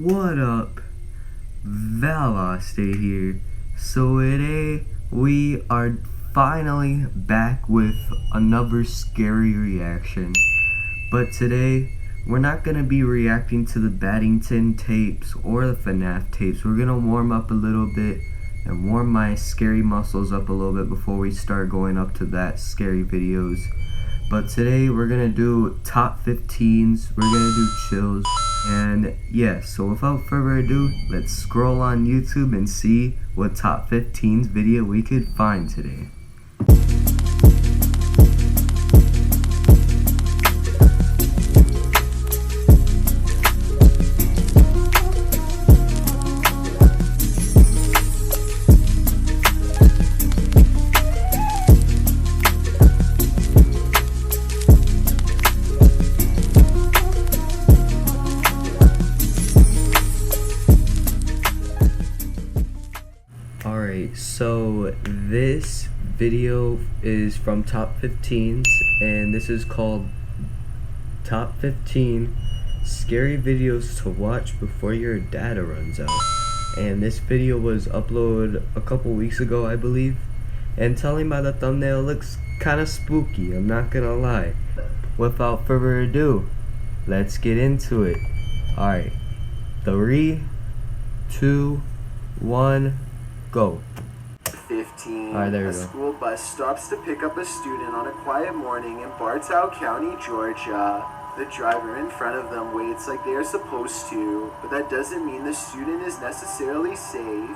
What up? Valoste here. So today we are finally back with another scary reaction. But today we're not gonna be reacting to the Baddington tapes or the FNAF tapes. We're gonna warm up a little bit and warm my scary muscles up a little bit before we start going up to that scary videos. But today we're gonna do top 15s, we're gonna do chills, and yeah, so without further ado, let's scroll on YouTube and see what top 15s video we could find today. Alright, so this video is from top 15s, and this is called Top 15 Scary Videos to Watch Before Your Data Runs Out. And this video was uploaded a couple weeks ago, I believe. And telling by the thumbnail, looks kinda spooky, I'm not gonna lie. Without further ado, let's get into it. Alright, 3, 2, 1, go. 15. Alright, there we A go. school bus stops to pick up a student on a quiet morning in Bartow County, Georgia. The driver in front of them waits like they are supposed to, but that doesn't mean the student is necessarily safe.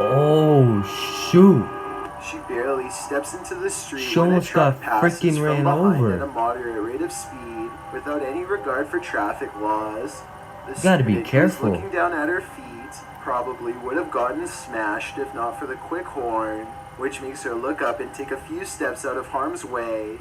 Oh shoot. She barely steps into the street She when a almost truck got passes freaking from ran behind over. at a moderate rate of speed without any regard for traffic laws. The You gotta be student, who's careful. looking down at her feet, probably would have gotten smashed if not for the quick horn, which makes her look up and take a few steps out of harm's way.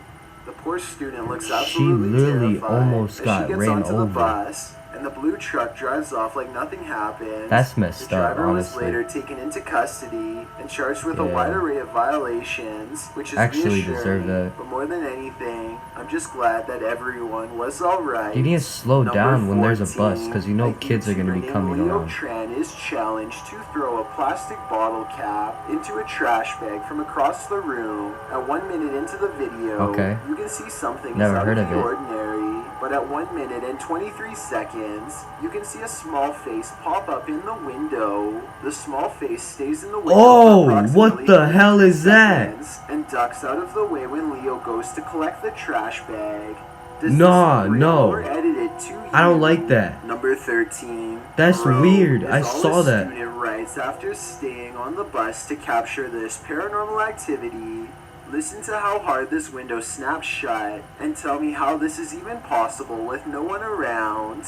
The poor student looks absolutely literally terrified almost as got she gets ran onto the over. bus, and the blue truck drives off like nothing happened. That's messed The up, driver was honestly. later taken into custody and charged with a Yeah. wide array of violations, which is Actually reassuring. deserve that. But more than anything, I'm just glad that everyone was alright. You need to slow Number down when there's a 14, bus, because you know a kids are going to be YouTuber coming named Leo around. Tran is challenged to throw a plastic bottle cap into a trash bag from across the room. At 1 minute into the video, Okay. you can see something Never out heard of of the it. ordinary. But at 1 minute and 23 seconds, you can see a small face pop up in the window. The small face stays in the window Oh, for what approximately the hell is that? seconds and ducks out of the way when Leo goes to collect the trash bag. Does Nah, this seem real no. or edited to you? I don't like that. Number 13. That's Bro weird. is I all saw a that. student writes after staying on the bus to capture this paranormal activity. Listen to how hard this window snaps shut and tell me how this is even possible with no one around.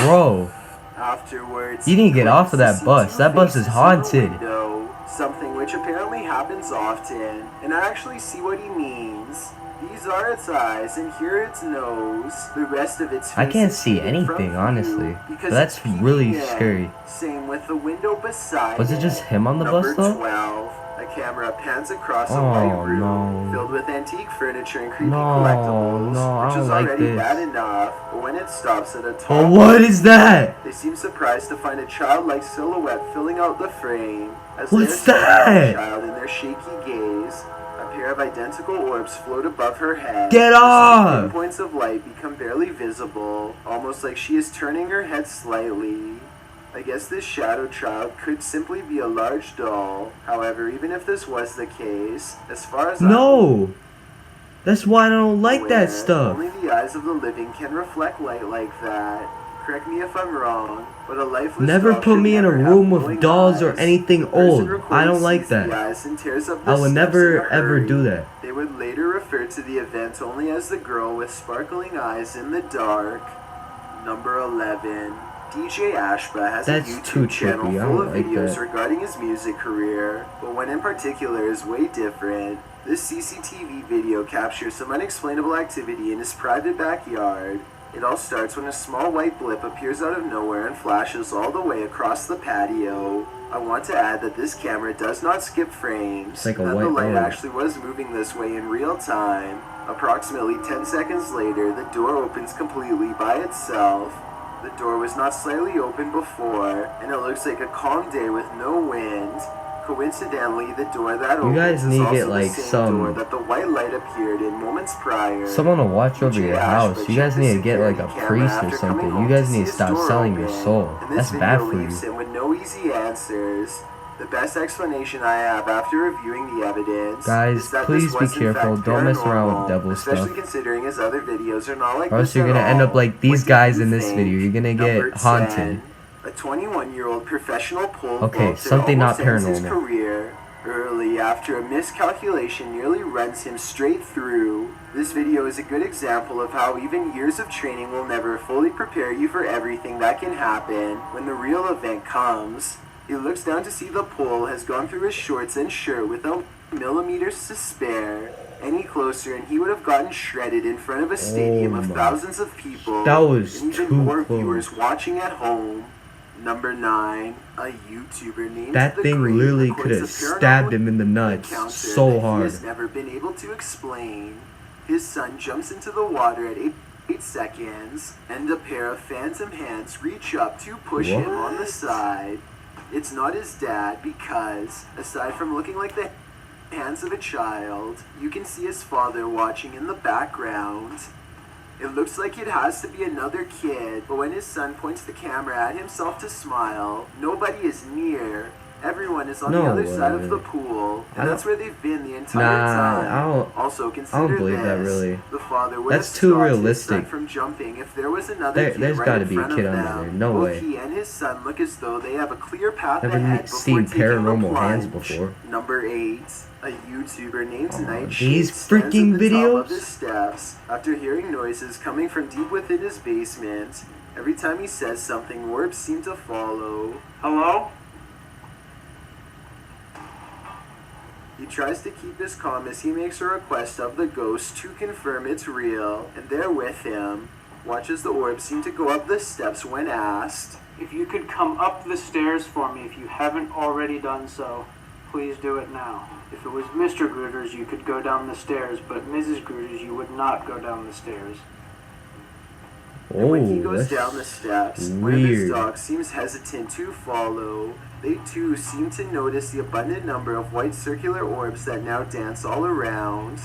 Bro, Afterwards, you need to get he off of that clicks to bus. see That two bus is faces in the haunted. window, something which apparently happens often, and I actually see what he means. These are its eyes, and here its nose. The rest of its face I can't is see hidden from anything, view honestly. because But that's it's really peeking in. scary. Same with the window beside Was it just him on the Number bus, though? 12. A camera pans across a Oh, white room no. filled with antique furniture and creepy No, collectibles, no, I which don't is like already this. bad enough. But when it stops at a tall Oh, what is that? they seem surprised to find a childlike silhouette filling out the frame. As What's they are staring at the that? child in their shaky gaze, a pair of identical orbs float above her head. Get The off! points of light become barely visible, almost like she is turning her head slightly. I guess this shadow child could simply be a large doll. However, even if this was the case, as far as No! That's why I don't like aware, that stuff. only the eyes of the living can reflect light like that. Correct me if I'm wrong, but a lifeless Never doll put should me in a never have room with glowing dolls or eyes. anything The person old. recording I don't like sees the that. eyes and tears up I the would steps never in a ever hurry. do that. They would later refer to the event only as the girl with sparkling eyes in the dark. Number 11. DJ Ashba has That's a too YouTube channel trippy. I full don't of like videos that. regarding his music career, but one in particular is way different. This CCTV video captures some unexplainable activity in his private backyard. It all starts when a small white blip appears out of nowhere and flashes all the way across the patio. I want to add that this camera does not skip frames, It's like a that white the light orb. actually was moving this way in real time. Approximately 10 seconds later, the door opens completely by itself. The door was not slightly open before, and it looks like a calm day with no wind. Coincidentally, the door that You guys opens need is to also get, the like, same door that the white light appeared in moments prior. someone to watch over your DJ house. Ashford You guys checked the need to get like a security camera priest or after something. coming You home guys to need see to his stop door selling your open, soul. and this That's video bad for leaves you. him with no easy answers. The best explanation I have after reviewing the evidence Guys, is that please this be was in careful. fact Don't mess around with paranormal, devil especially stuff. considering his other videos are not like Or else this you're at gonna end up all. like these What do guys you in this think? video. You're gonna Number get haunted. 10. A 21-year-old professional pole Okay, vaulter something almost not ends his paranormal. career early after a miscalculation nearly runs him straight through. This video is a good example of how even years of training will never fully prepare you for everything that can happen when the real event comes. He looks down to see the pole has gone through his shorts and shirt without millimeters to spare. Any closer and he would have gotten shredded in front of a stadium of my. thousands of people That was and even too more close. viewers watching at home. Number 9, a YouTuber named That The thing Great literally records could a have stabbed him in the nuts encounter so that he hard. has never been able to explain. His son jumps into the water at 8 seconds, and a pair of phantom hands reach up to push him on the What? side. It's not his dad because, aside from looking like the hands of a child, you can see his father watching in the background. It looks like it has to be another kid, but when his son points the camera at himself to smile, nobody is near. Everyone is on the No other side of way. the pool, I and don't- that's where they've been the entire Nah, time. I don't- Also, I consider don't believe this. that really. The father would That's have too stopped his realistic. son from jumping if there was another kid There's right gotta in be a front kid of under them. there. No Both way. he and his son look as though they have a clear path Never ahead before seen taking the paranormal hands plunge. before. Number 8, a YouTuber named These Nightshade stands freaking at the top videos? of his steps after hearing noises coming from deep within his basement. Every time he says something, orbs seem to follow. Hello? He tries to keep his calm as he makes a request of the ghost to confirm it's real, and they're with him. Watch as the orbs seem to go up the steps when asked. If you could come up the stairs for me if you haven't already done so, please do it now. If it was Mr. Grooters, you could go down the stairs, but Mrs. Grooters, you would not go down the stairs. And when he Oh, goes that's down the steps, one of his weird. dogs seems hesitant to follow. They too seem to notice the abundant number of white circular orbs that now dance all around.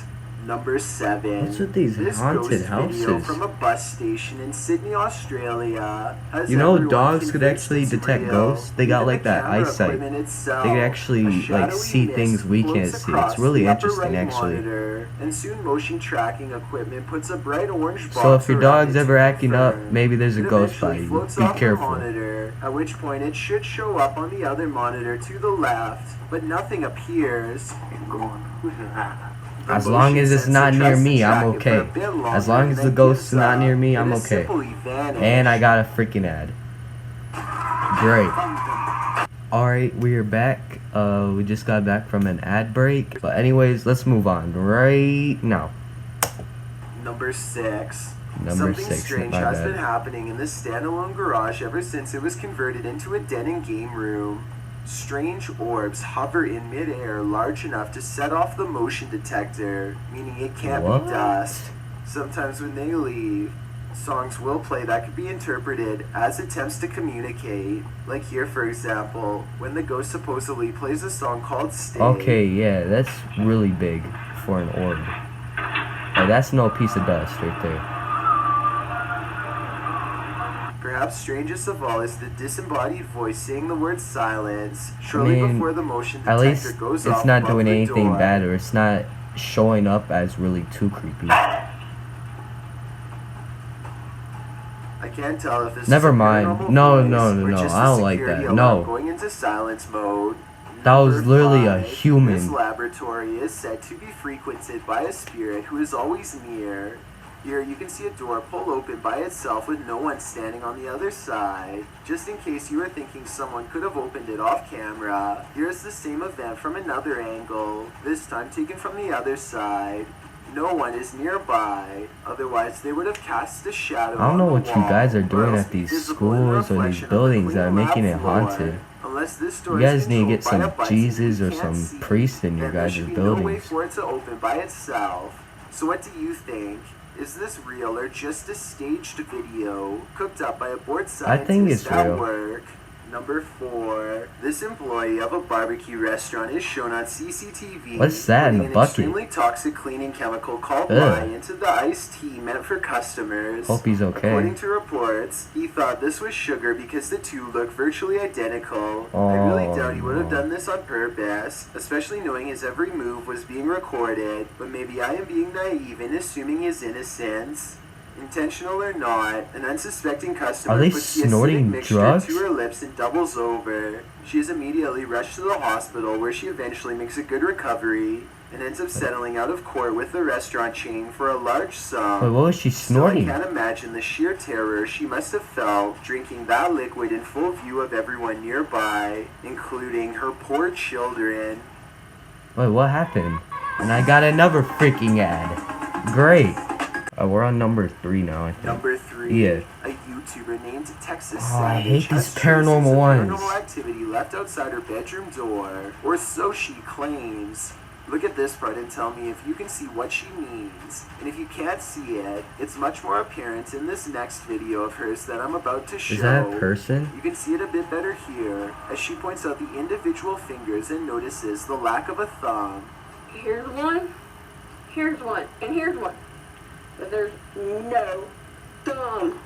Number 7. What's with these This haunted ghost video houses? from a bus station in Sydney, Australia, has You know, everyone dogs could convinced actually it's detect real. ghosts. They got Even like the that camera eyesight. equipment itself, They could a actually like shadowy see mist things we floats can't see. It's across really the upper interesting right actually. monitor, and soon motion tracking equipment puts a bright orange box So if your around dog's it ever to acting up, confirm. maybe there's a It ghost by eventually you. floats Be off the careful. monitor, at which point it should show up on the other monitor to the left, but nothing appears. The As long motion as it's sensor not near tries to me, I'm track it for a okay. bit As longer long and as the then ghost is gives not near up. me, It I'm has okay. simply vanished. And I got a freaking ad. Great. Alright, we are back. We just got back from an ad break. But anyways, let's move on right now. Number 6. Number Something 6, strange my has bad. been happening in this standalone garage ever since it was converted into a den and game room. Strange orbs hover in midair large enough to set off the motion detector, meaning it can't What? be dust. Sometimes when they leave, songs will play that could be interpreted as attempts to communicate. Like here, for example, when the ghost supposedly plays a song called Stay. Okay, yeah, that's really big for an orb. Like, that's no piece of dust right there. Perhaps strangest of all is the disembodied voice saying the word silence shortly mean, before the motion At detector least goes it's off not above doing the anything door. bad, or it's not showing up as really too creepy. I can't tell if this Never is a mind. paranormal No, voice no, no, or no. just I a don't like security that. alarm No. going into silence mode. That was Number literally a 5. human. This laboratory is said to be frequented by a spirit who is always near. Here you can see a door pull open by itself with no one standing on the other side. Just in case you were thinking someone could have opened it off camera, here's the same event from another angle, this time taken from the other side. No one is nearby, otherwise they would have cast a shadow I don't know on what the you wall, guys are or doing else at be these visible in the schools or these reflection of the buildings that are clean making lab it floor. haunted. A Unless this You door guys is need to get controlled by a some button Jesus you or can't some see, priest in your then there guys' should be no way buildings. for it to open by itself. So what do you think? Is this real or just a staged video cooked up by a bored I think it's scientist at real. work? Number 4. This employee of a barbecue restaurant is shown on CCTV What's that in putting the an bucket? extremely toxic cleaning chemical called Ugh. lye into the iced tea meant for customers. Hope he's okay. According to reports, he thought this was sugar because the two look virtually identical. Oh, I really doubt he would have no. done this on purpose, especially knowing his every move was being recorded, but maybe I am being naive in assuming his innocence. Intentional or not, an unsuspecting customer Are they puts the acidic snorting mixture drugs? to her lips and doubles over. She is immediately rushed to the hospital where she eventually makes a good recovery and ends up settling out of court with the restaurant chain for a large sum. Wait, what was she snorting? So I can't imagine the sheer terror she must have felt drinking that liquid in full view of everyone nearby, including her poor children. Wait, what happened? And I got another freaking ad. Great. We're on number 3 now, I think. Number 3. Yeah. A YouTuber named Texas Oh, I Savage hate has these traces paranormal of ones. paranormal activity left outside her bedroom door, or so she claims. Look at this part and tell me if you can see what she means. And if you can't see it, it's much more apparent in this next video of hers that I'm about to show. Is that a person? You can see it a bit better here, as she points out the individual fingers and notices the lack of a thumb. Here's one, and here's one. But there's no thumb.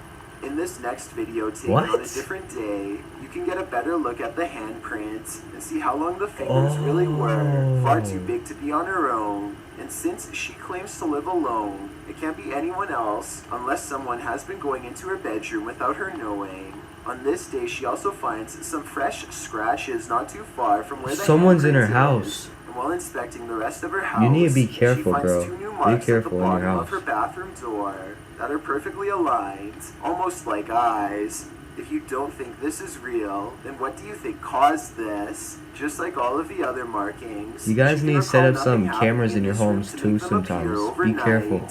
In this next video taken What? on a different day, you can get a better look at the handprints and see how long the fingers really were, far too big to be on her own. And since she claims to live alone, it can't be anyone else unless someone has been going into her bedroom without her knowing. On this day, she also finds some fresh scratches not too far from where the Someone's in her handprint is. house. And while inspecting the rest of her house, You need to be she careful, finds bro. 2 new Be marks careful in at your the bottom house. of her bathroom door that are perfectly aligned, almost like eyes. If you don't think this is real, then what do you think caused this? Just like all of the other markings, You guys she need can to set recall up some nothing cameras happening in your this room homes to too make them appear sometimes. Be overnight. careful.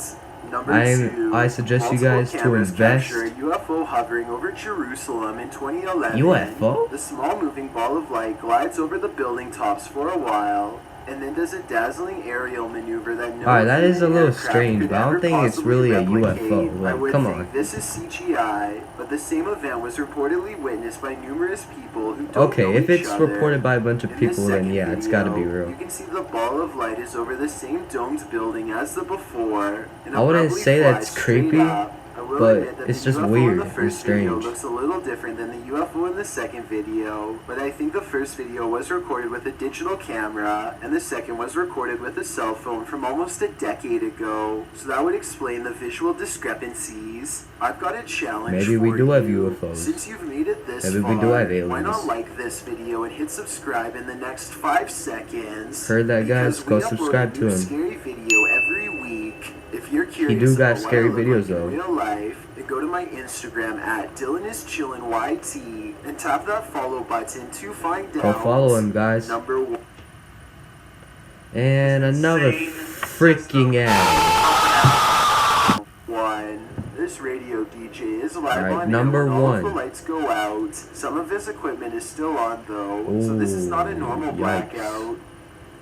Number I 2, suggest you multiple guys to cameras invest. capture a UFO hovering over Jerusalem in 2011. UFO? The small moving ball of light glides over the building tops for a while, and then does a dazzling aerial maneuver that no Alright, that is a human little aircraft strange, could but I don't ever think it's possibly really a replicate. UFO. I Like, would come think on. this is CGI, but the same event was reportedly witnessed by numerous people who don't know Okay, if each it's other. reported by a bunch of In this people, then second yeah, it's gotta be video, real. You can see the ball of light is over the same domed building as the before. And I wouldn't abruptly say that's flies straight creepy, up. I will but admit that it's the just UFO in weird the and first video strange. looks a little different than the UFO in the second video, but I think the first video was recorded with a digital camera, and the second was recorded with a cell phone from almost a decade ago. So that would explain the visual discrepancies. I've got a challenge Maybe we for do have you. UFOs. Since you've made it this Maybe far, we do have why not aliens. like this video and hit subscribe in the next 5 seconds? Heard that, guys. Because Go we upload subscribe a to new him. scary video every week. If you're He curious do got about scary what I look videos, like though. in real life, then go to my Instagram at DylanIsChillinYT and tap that follow button to find Go out. follow him, guys. Number 1. And another freaking ad. This radio DJ is live Alright, on air number when all of the 1. lights go out. Some of his equipment is still on though, so this is not a normal Ooh, blackout.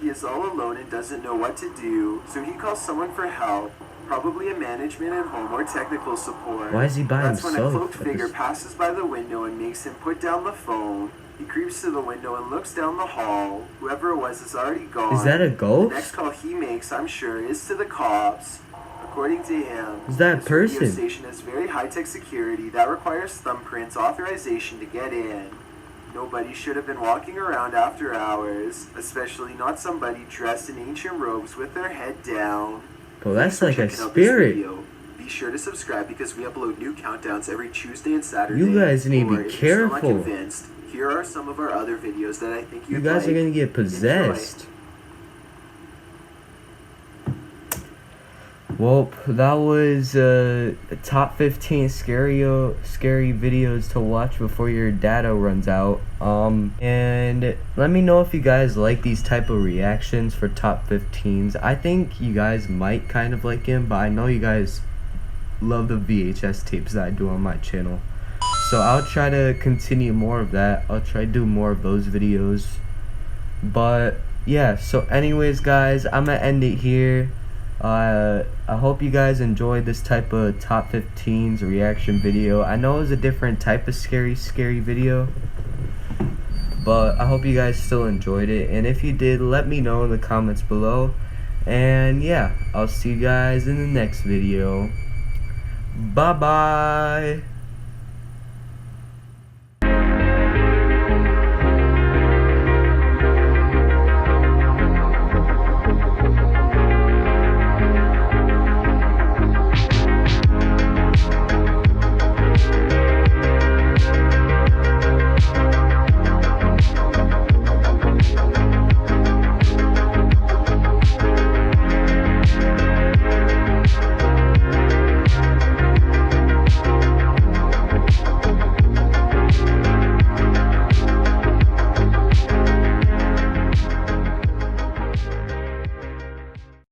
He is all alone and doesn't know what to do, so he calls someone for help. Probably a management at home or technical support. Why is he by That's when a himself? cloaked Like figure this- passes by the window and makes him put down the phone. He creeps to the window and looks down the hall. Whoever it was is already gone. Is that a The next ghost? call he makes, I'm sure, is to the cops. According to him, Is that a this radio person? station has very high-tech security that requires thumbprints authorization to get in. Nobody should have been walking around after hours, especially not somebody dressed in ancient robes with their head down. Bro, that's Thanks for like a checking out this spirit. video. Be sure to subscribe because we upload new countdowns every Tuesday and Saturday. You guys need to be Or if you're still not careful. convinced, here are some of our other videos that I think You you'd guys are like. gonna get Enjoy. possessed. Well, that was top 15 scary videos to watch before your data runs out. And let me know if you guys like these type of reactions for top 15s. I think you guys might kind of like him, but I know you guys love the VHS tapes that I do on my channel. So I'll try to continue more of that. I'll try to do more of those videos. But yeah, so anyways guys, I'm gonna end it here. I hope you guys enjoyed this type of top 15s reaction video. I know it was a different type of scary video, but I hope you guys still enjoyed it, and if you did, let me know in the comments below. And yeah, I'll see you guys in the next video. Bye bye.